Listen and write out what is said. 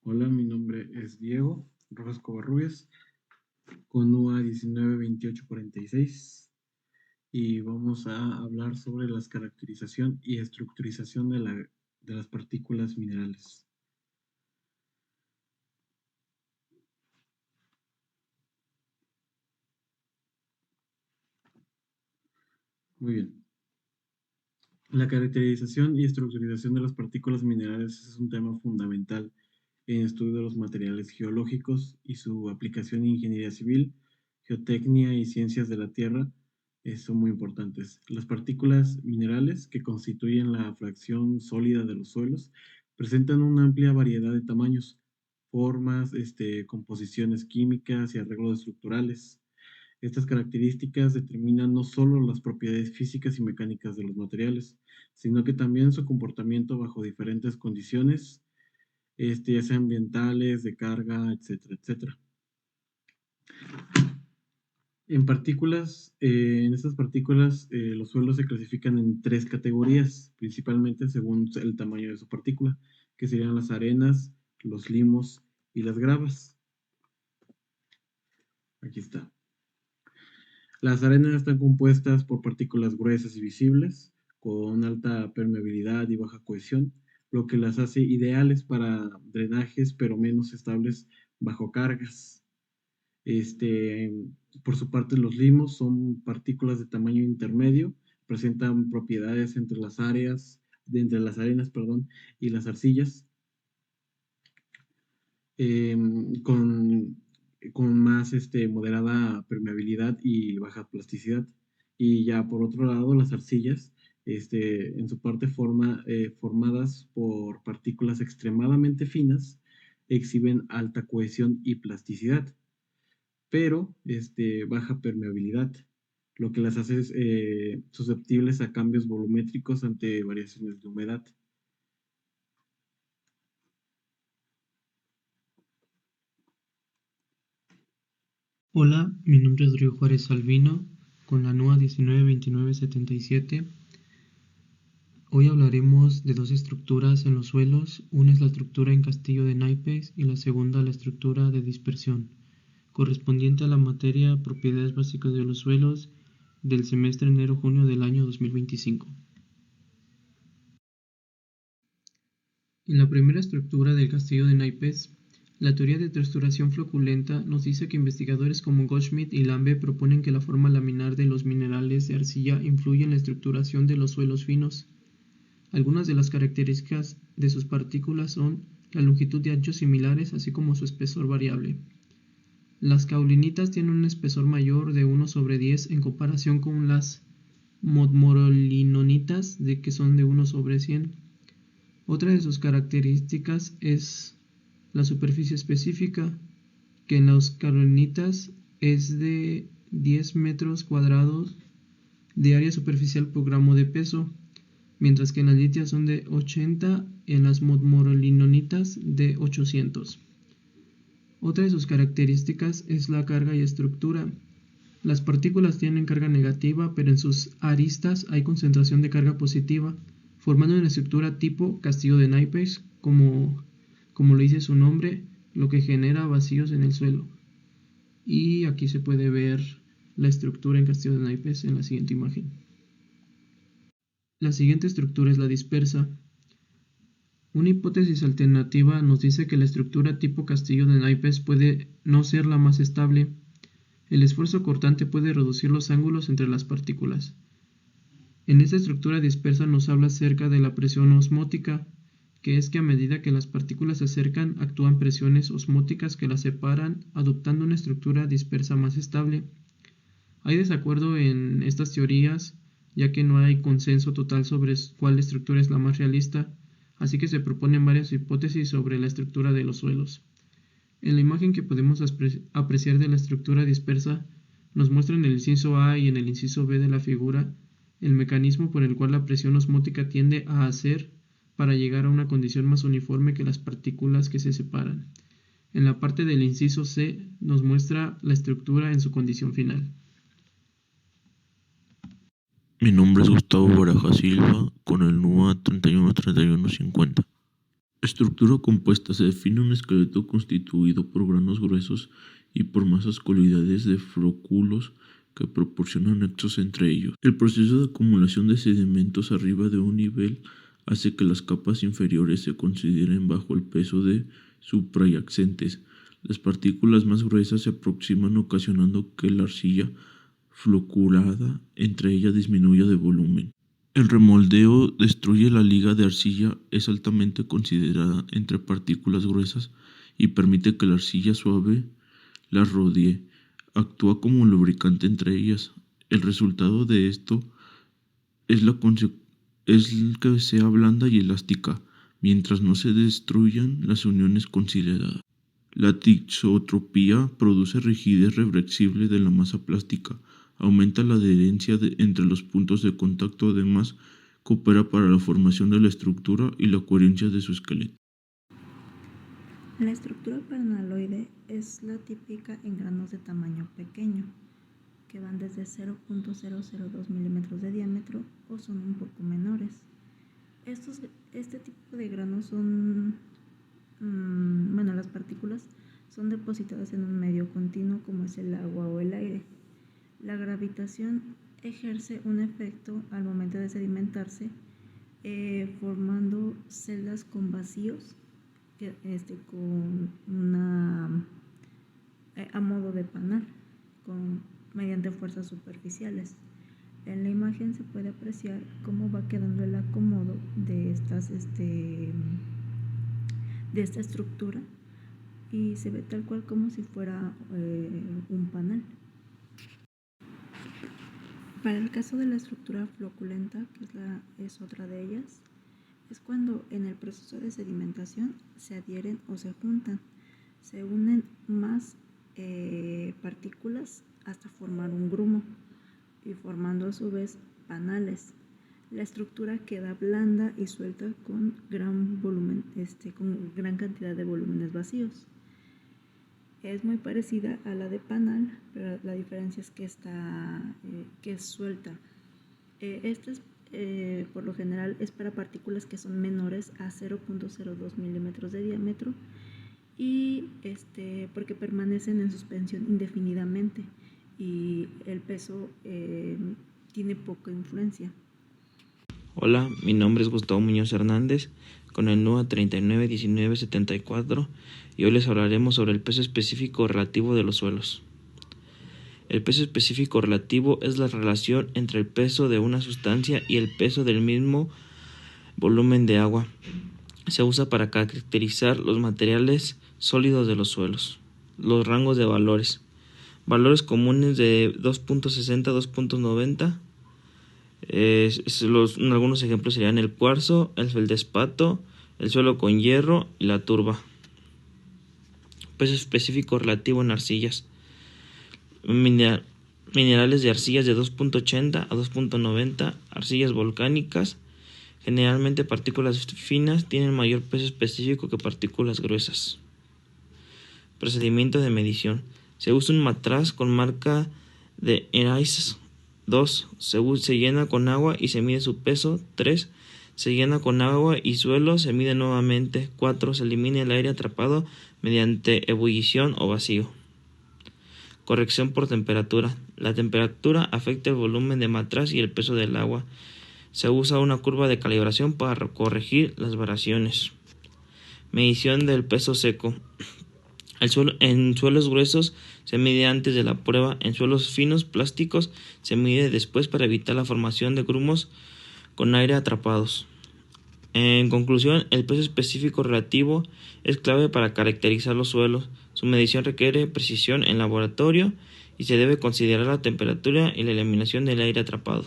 Hola, mi nombre es Diego Rojas Covarrubias, con UA 192846, y vamos a hablar sobre la caracterización y estructurización de las partículas minerales. Muy bien. La caracterización y estructurización de las partículas minerales es un tema fundamental en el estudio de los materiales geológicos y su aplicación en ingeniería civil, geotecnia y ciencias de la Tierra son muy importantes. Las partículas minerales que constituyen la fracción sólida de los suelos presentan una amplia variedad de tamaños, formas, composiciones químicas y arreglos estructurales. Estas características determinan no solo las propiedades físicas y mecánicas de los materiales, sino que también su comportamiento bajo diferentes condiciones, ya sea ambientales, de carga, etcétera, etcétera. En estas partículas, los suelos se clasifican en tres categorías, principalmente según el tamaño de su partícula, que serían las arenas, los limos y las gravas. Aquí está. Las arenas están compuestas por partículas gruesas y visibles, con alta permeabilidad y baja cohesión, lo que las hace ideales para drenajes, pero menos estables bajo cargas. Este, por su parte, los limos son partículas de tamaño intermedio, presentan propiedades entre las arenas, perdón, y las arcillas, eh, con, con más moderada permeabilidad y baja plasticidad. Y ya por otro lado, las arcillas, en su parte formadas por partículas extremadamente finas, exhiben alta cohesión y plasticidad, pero baja permeabilidad, lo que las hace susceptibles a cambios volumétricos ante variaciones de humedad. Hola, mi nombre es Rodrigo Juárez Salvino, con la NUA 192977. Hoy hablaremos de dos estructuras en los suelos. Una es la estructura en castillo de naipes y la segunda la estructura de dispersión, correspondiente a la materia propiedades básicas de los suelos del semestre enero-junio del año 2025. En la primera estructura del castillo de naipes, la teoría de texturación floculenta nos dice que investigadores como Goldschmidt y Lambe proponen que la forma laminar de los minerales de arcilla influye en la estructuración de los suelos finos. Algunas de las características de sus partículas son la longitud de anchos similares, así como su espesor variable. Las caulinitas tienen un espesor mayor de 1/10 en comparación con las modmorolinonitas, que son de 1/100. Otra de sus características es la superficie específica, que en las caulinitas es de 10 metros cuadrados de área superficial por gramo de peso, mientras que en las litias son de 80 y en las modmorolinonitas de 800. Otra de sus características es la carga y estructura. Las partículas tienen carga negativa, pero en sus aristas hay concentración de carga positiva, formando una estructura tipo castillo de naipes, como lo dice su nombre, lo que genera vacíos en el suelo. Y aquí se puede ver la estructura en castillo de naipes en la siguiente imagen. La siguiente estructura es la dispersa. Una hipótesis alternativa nos dice que la estructura tipo castillo de naipes puede no ser la más estable. El esfuerzo cortante puede reducir los ángulos entre las partículas. En esta estructura dispersa nos habla acerca de la presión osmótica, que es que a medida que las partículas se acercan, actúan presiones osmóticas que las separan, adoptando una estructura dispersa más estable. Hay desacuerdo en estas teorías, ya que no hay consenso total sobre cuál estructura es la más realista, así que se proponen varias hipótesis sobre la estructura de los suelos. En la imagen que podemos apreciar de la estructura dispersa, nos muestra en el inciso A y en el inciso B de la figura el mecanismo por el cual la presión osmótica tiende a hacer para llegar a una condición más uniforme que las partículas que se separan. En la parte del inciso C nos muestra la estructura en su condición final. Mi nombre es Gustavo Baraja Silva, con el NUA 313150. Estructura compuesta: se define un esqueleto constituido por granos gruesos y por masas coloidales de flóculos que proporcionan nexos entre ellos. El proceso de acumulación de sedimentos arriba de un nivel hace que las capas inferiores se consideren bajo el peso de suprayacentes. Las partículas más gruesas se aproximan, ocasionando que la arcilla floculada entre ellas disminuya de volumen. El remoldeo destruye la liga de arcilla, es altamente considerada entre partículas gruesas y permite que la arcilla suave las rodee. Actúa como lubricante entre ellas. El resultado de esto es que sea blanda y elástica, mientras no se destruyan las uniones consideradas. La tisotropía produce rigidez reversible de la masa plástica, aumenta la adherencia entre los puntos de contacto, además coopera para la formación de la estructura y la coherencia de su esqueleto. La estructura panaloide es la típica en granos de tamaño pequeño, que van desde 0.002 milímetros de diámetro o son un poco menores. Este tipo de granos son, las partículas son depositadas en un medio continuo como es el agua o el aire. La gravitación ejerce un efecto al momento de sedimentarse, formando celdas con vacíos con a modo de panal mediante fuerzas superficiales. En la imagen se puede apreciar cómo va quedando el acomodo de esta estructura y se ve tal cual como si fuera un panal. Para el caso de la estructura floculenta, que es otra de ellas, es cuando en el proceso de sedimentación se adhieren o se juntan, se unen más partículas hasta formar un grumo y formando a su vez panales. La estructura queda blanda y suelta con gran volumen, con gran cantidad de volúmenes vacíos. Es muy parecida a la de panal, pero la diferencia es que es suelta. Por lo general es para partículas que son menores a 0.02 milímetros de diámetro y porque permanecen en suspensión indefinidamente y el peso tiene poca influencia. Hola, mi nombre es Gustavo Muñoz Hernández con el NUA 391974 y hoy les hablaremos sobre el peso específico relativo de los suelos. El peso específico relativo es la relación entre el peso de una sustancia y el peso del mismo volumen de agua. Se usa para caracterizar los materiales sólidos de los suelos. Los rangos de valores. Valores comunes de 2.60 a 2.90. Algunos ejemplos serían el cuarzo, el feldespato, el suelo con hierro y la turba. Peso específico relativo en arcillas. Minerales de arcillas de 2.80 a 2.90, arcillas volcánicas. Generalmente partículas finas tienen mayor peso específico que partículas gruesas. Procedimiento de medición. Se usa un matraz con marca de Erice. 2. Se llena con agua y se mide su peso. 3. Se llena con agua y suelo, se mide nuevamente. 4. Se elimina el aire atrapado mediante ebullición o vacío. Corrección por temperatura. La temperatura afecta el volumen de matraz y el peso del agua. Se usa una curva de calibración para corregir las variaciones. Medición del peso seco. En suelos gruesos se mide antes de la prueba. En suelos finos plásticos se mide después para evitar la formación de grumos con aire atrapados. En conclusión, el peso específico relativo es clave para caracterizar los suelos. Su medición requiere precisión en laboratorio y se debe considerar la temperatura y la eliminación del aire atrapado.